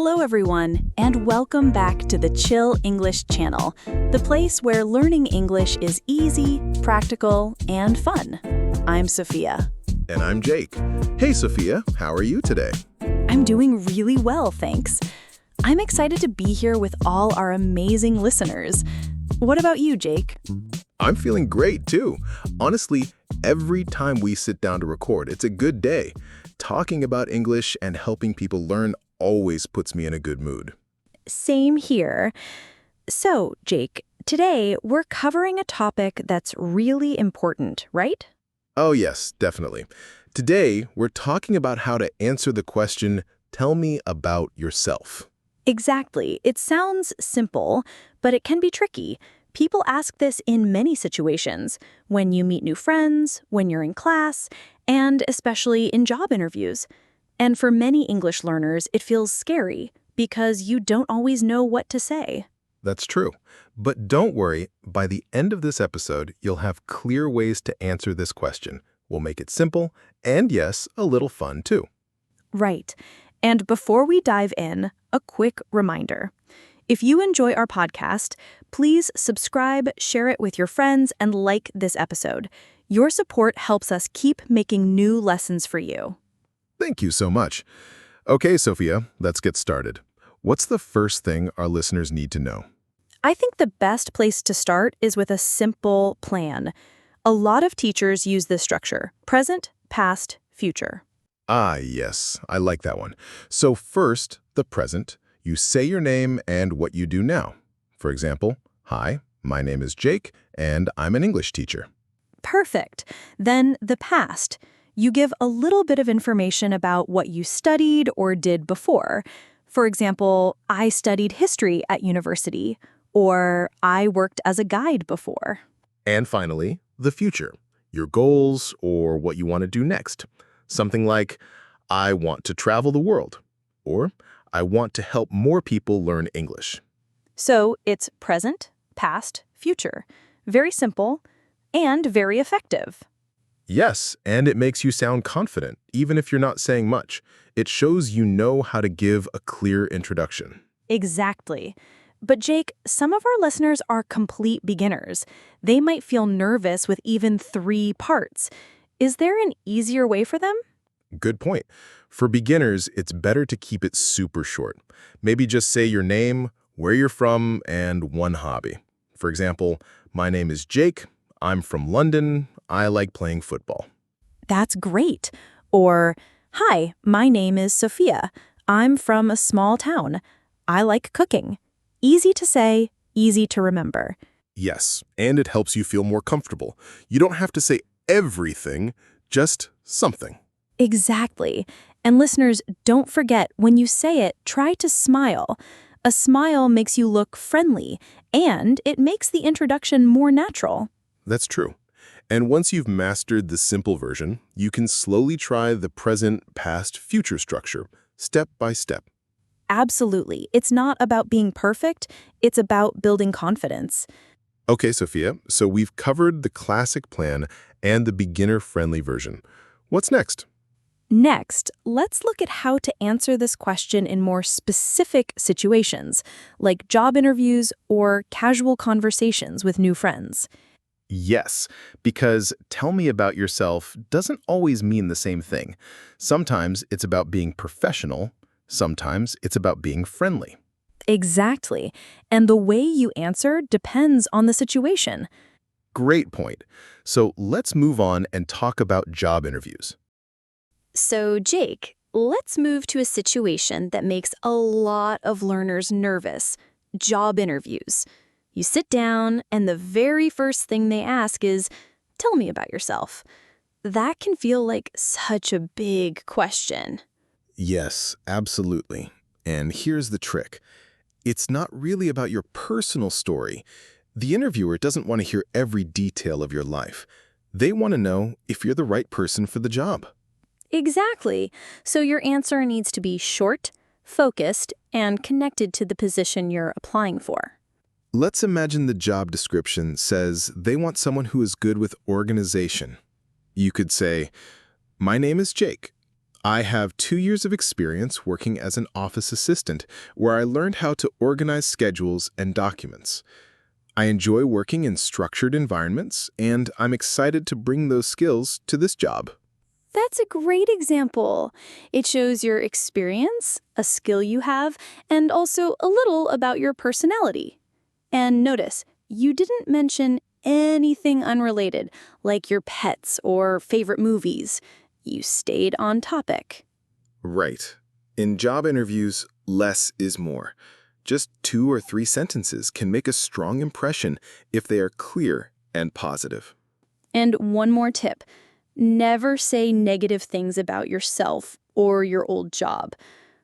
Hello, everyone, and welcome back to the Chill English channel, the place where learning English is easy, practical, and fun. I'm Sophia. And I'm Jake. Hey, Sophia, how are you today? I'm doing really well, thanks. I'm excited to be here with all our amazing listeners. What about you, Jake? I'm feeling great, too. Honestly, every time we sit down to record, it's a good day. Talking about English and helping people learn always puts me in a good mood. Same here. So, Jake, today we're covering a topic that's really important, right? Oh, yes, definitely. Today, we're talking about how to answer the question, tell me about yourself. Exactly. It sounds simple, but it can be tricky. People ask this in many situations, when you meet new friends, when you're in class, and especially in job interviews. And for many English learners, it feels scary because you don't always know what to say. That's true. But don't worry, by the end of this episode, you'll have clear ways to answer this question. We'll make it simple and, yes, a little fun, too. Right. And before we dive in, a quick reminder. If you enjoy our podcast, please subscribe, share it with your friends, and like this episode. Your support helps us keep making new lessons for you. Thank you so much. Okay, Sophia, let's get started. What's the first thing our listeners need to know? I think the best place to start is with a simple plan. A lot of teachers use this structure: present, past, future. Ah, yes, I like that one. So first, the present. You say your name and what you do now. For example, hi, my name is Jake, and I'm an English teacher. Perfect. Then the past. You give a little bit of information about what you studied or did before. For example, I studied history at university, or I worked as a guide before. And finally, the future. Your goals or what you want to do next. Something like, I want to travel the world, or I want to help more people learn English. So it's present, past, future. Very simple and very effective. Yes, and it makes you sound confident, even if you're not saying much. It shows you know how to give a clear introduction. Exactly. But Jake, some of our listeners are complete beginners. They might feel nervous with even 3 parts. Is there an easier way for them? Good point. For beginners, it's better to keep it super short. Maybe just say your name, where you're from, and one hobby. For example, my name is Jake. I'm from London. I like playing football. That's great. Or, hi, my name is Sophia. I'm from a small town. I like cooking. Easy to say, easy to remember. Yes, and it helps you feel more comfortable. You don't have to say everything, just something. Exactly. And listeners, don't forget, when you say it, try to smile. A smile makes you look friendly, and it makes the introduction more natural. That's true. And once you've mastered the simple version, you can slowly try the present, past, future structure, step by step. Absolutely. It's not about being perfect. It's about building confidence. Okay, Sophia, so we've covered the classic plan and the beginner-friendly version. What's next? Next, let's look at how to answer this question in more specific situations, like job interviews or casual conversations with new friends. Yes, because tell me about yourself doesn't always mean the same thing. Sometimes it's about being professional, sometimes it's about being friendly. Exactly. And the way you answer depends on the situation. Great point. So let's move on and talk about job interviews. So, Jake, let's move to a situation that makes a lot of learners nervous: job interviews. You sit down, and the very first thing they ask is, tell me about yourself. That can feel like such a big question. Yes, absolutely. And here's the trick. It's not really about your personal story. The interviewer doesn't want to hear every detail of your life. They want to know if you're the right person for the job. Exactly. So your answer needs to be short, focused, and connected to the position you're applying for. Let's imagine the job description says they want someone who is good with organization. You could say, my name is Jake. I have 2 years of experience working as an office assistant, where I learned how to organize schedules and documents. I enjoy working in structured environments, and I'm excited to bring those skills to this job. That's a great example. It shows your experience, a skill you have, and also a little about your personality. And notice, you didn't mention anything unrelated, like your pets or favorite movies. You stayed on topic. Right. In job interviews, less is more. Just 2 or 3 sentences can make a strong impression if they are clear and positive. And one more tip. Never say negative things about yourself or your old job.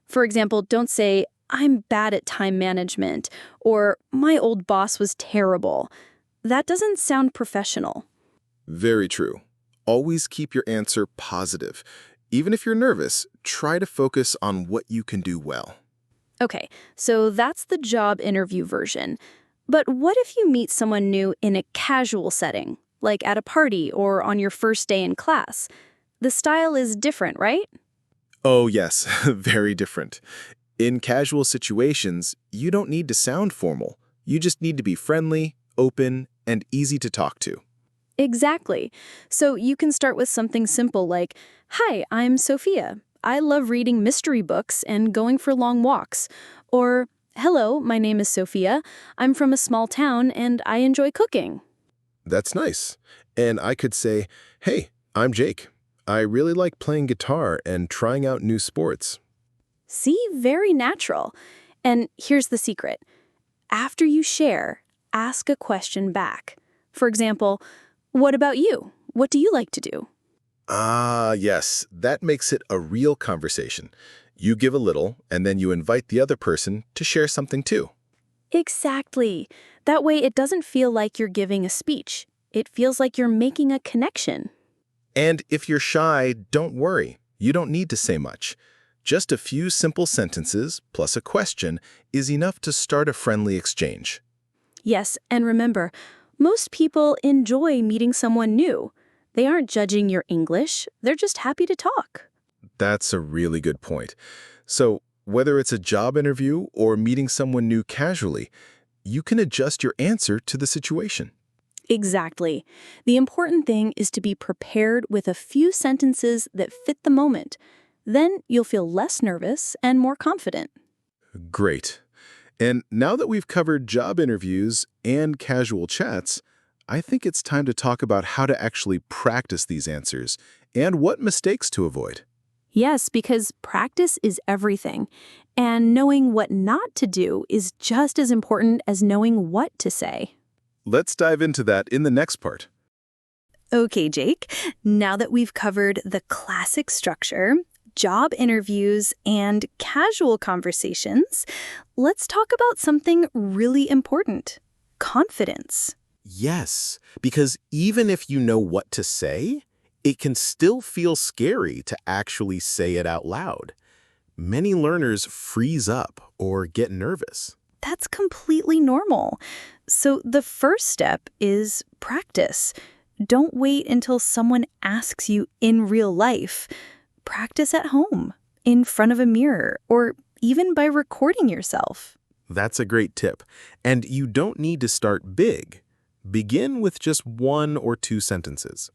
For example, don't say, "I'm bad at time management," or "My old boss was terrible." That doesn't sound professional. Very true. Always keep your answer positive. Even if you're nervous, try to focus on what you can do well. Okay, so that's the job interview version. But what if you meet someone new in a casual setting, like at a party or on your first day in class? The style is different, right? Oh yes, very different. In casual situations, you don't need to sound formal. You just need to be friendly, open, and easy to talk to. Exactly. So you can start with something simple like, "Hi, I'm Sophia. I love reading mystery books and going for long walks." Or, "Hello, my name is Sophia. I'm from a small town and I enjoy cooking." That's nice. And I could say, "Hey, I'm Jake. I really like playing guitar and trying out new sports." See, very natural. And here's the secret. After you share, ask a question back. For example, "What about you? What do you like to do?" Ah, yes, that makes it a real conversation. You give a little, and then you invite the other person to share something too. Exactly. That way it doesn't feel like you're giving a speech. It feels like you're making a connection. And if you're shy, don't worry. You don't need to say much. Just a few simple sentences plus a question is enough to start a friendly exchange. Yes, and remember, most people enjoy meeting someone new. They aren't judging your English, they're just happy to talk. That's a really good point. So, whether it's a job interview or meeting someone new casually, you can adjust your answer to the situation. Exactly. The important thing is to be prepared with a few sentences that fit the moment. Then you'll feel less nervous and more confident. Great. And now that we've covered job interviews and casual chats, I think it's time to talk about how to actually practice these answers and what mistakes to avoid. Yes, because practice is everything. And knowing what not to do is just as important as knowing what to say. Let's dive into that in the next part. Okay, Jake, now that we've covered the classic structure, job interviews, and casual conversations, let's talk about something really important: confidence. Yes, because even if you know what to say, it can still feel scary to actually say it out loud. Many learners freeze up or get nervous. That's completely normal. So the first step is practice. Don't wait until someone asks you in real life. Practice at home, in front of a mirror, or even by recording yourself. That's a great tip. And you don't need to start big. Begin with just 1 or 2 sentences.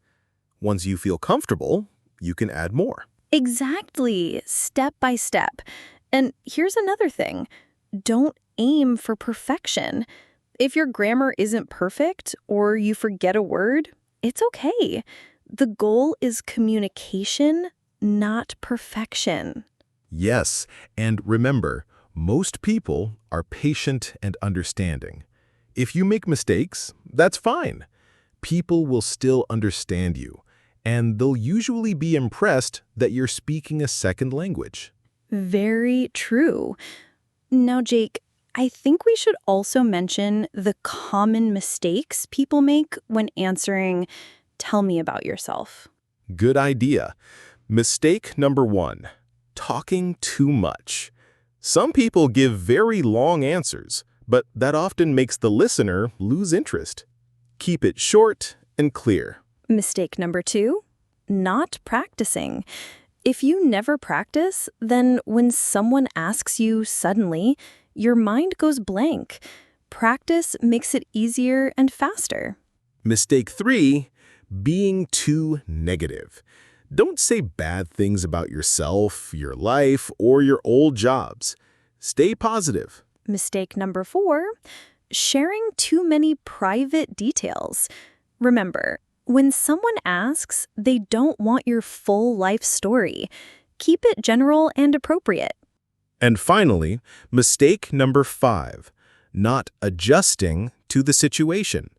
Once you feel comfortable, you can add more. Exactly, step by step. And here's another thing. Don't aim for perfection. If your grammar isn't perfect or you forget a word, it's okay. The goal is communication, not perfection. Yes, and remember, most people are patient and understanding. If you make mistakes, that's fine. People will still understand you, and they'll usually be impressed that you're speaking a second language. Very true. Now, Jake, I think we should also mention the common mistakes people make when answering, "Tell me about yourself." Good idea. Mistake number 1, talking too much. Some people give very long answers, but that often makes the listener lose interest. Keep it short and clear. Mistake number 2, not practicing. If you never practice, then when someone asks you suddenly, your mind goes blank. Practice makes it easier and faster. Mistake 3, being too negative. Don't say bad things about yourself, your life, or your old jobs. Stay positive. Mistake number 4, sharing too many private details. Remember, when someone asks, they don't want your full life story. Keep it general and appropriate. And finally, mistake number 5, not adjusting to the situation.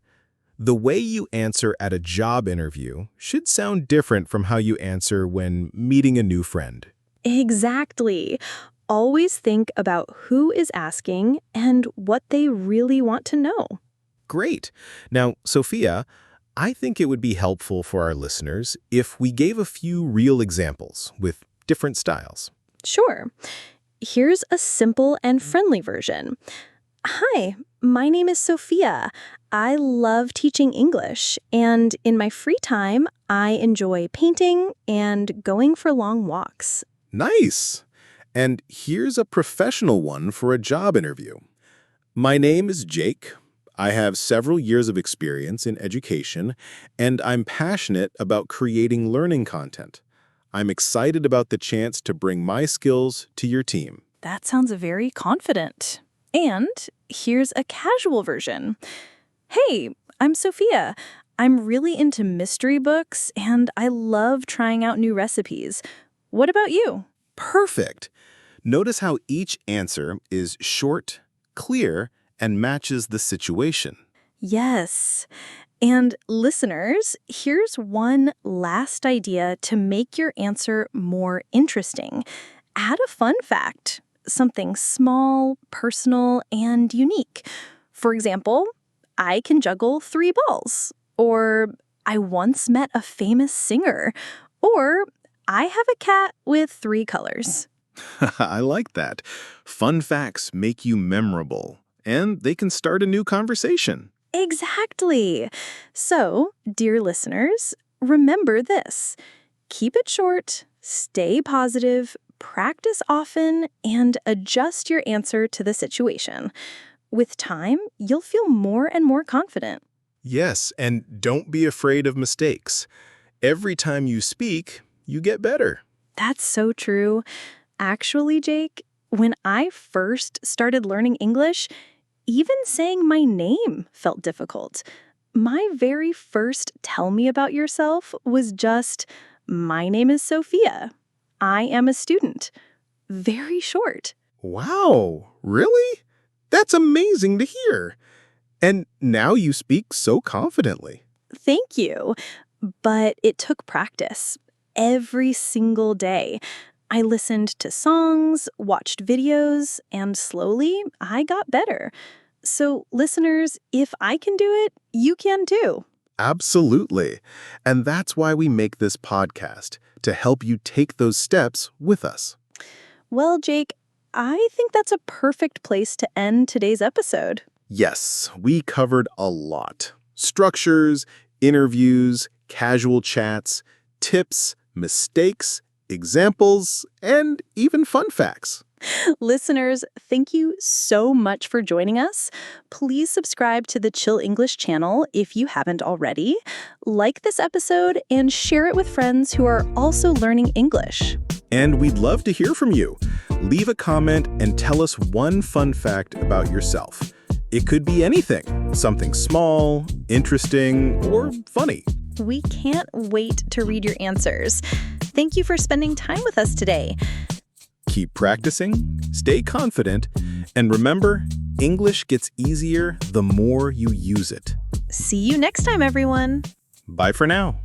The way you answer at a job interview should sound different from how you answer when meeting a new friend. Exactly. Always think about who is asking and what they really want to know. Great. Now, Sophia, I think it would be helpful for our listeners if we gave a few real examples with different styles. Sure. Here's a simple and friendly version. Hi, my name is Sophia. I love teaching English, and in my free time, I enjoy painting and going for long walks. Nice. And here's a professional one for a job interview. My name is Jake. I have several years of experience in education, and I'm passionate about creating learning content. I'm excited about the chance to bring my skills to your team. That sounds very confident. And here's a casual version. Hey, I'm Sophia. I'm really into mystery books, and I love trying out new recipes. What about you? Perfect. Notice how each answer is short, clear, and matches the situation. Yes. And listeners, here's one last idea to make your answer more interesting. Add a fun fact, something small, personal, and unique. For example, I can juggle 3 balls. Or I once met a famous singer. Or I have a cat with 3 colors. I like that. Fun facts make you memorable, and they can start a new conversation. Exactly. So, dear listeners, remember this. Keep it short, stay positive, practice often, and adjust your answer to the situation. With time, you'll feel more and more confident. Yes, and don't be afraid of mistakes. Every time you speak, you get better. That's so true. Actually, Jake, when I first started learning English, even saying my name felt difficult. My very first tell me about yourself was just, my name is Sophia. I am a student. Very short. Wow, really? That's amazing to hear. And now you speak so confidently. Thank you. But it took practice. Every single day. I listened to songs, watched videos, and slowly I got better. So, listeners, if I can do it, you can too. Absolutely. And that's why we make this podcast, to help you take those steps with us. Well, Jake, I think that's a perfect place to end today's episode. Yes, we covered a lot. Structures, interviews, casual chats, tips, mistakes, examples, and even fun facts. Listeners, thank you so much for joining us. Please subscribe to the Chill English channel if you haven't already. Like this episode and share it with friends who are also learning English. And we'd love to hear from you. Leave a comment and tell us one fun fact about yourself. It could be anything, something small, interesting, or funny. We can't wait to read your answers. Thank you for spending time with us today. Keep practicing, stay confident, and remember, English gets easier the more you use it. See you next time, everyone. Bye for now.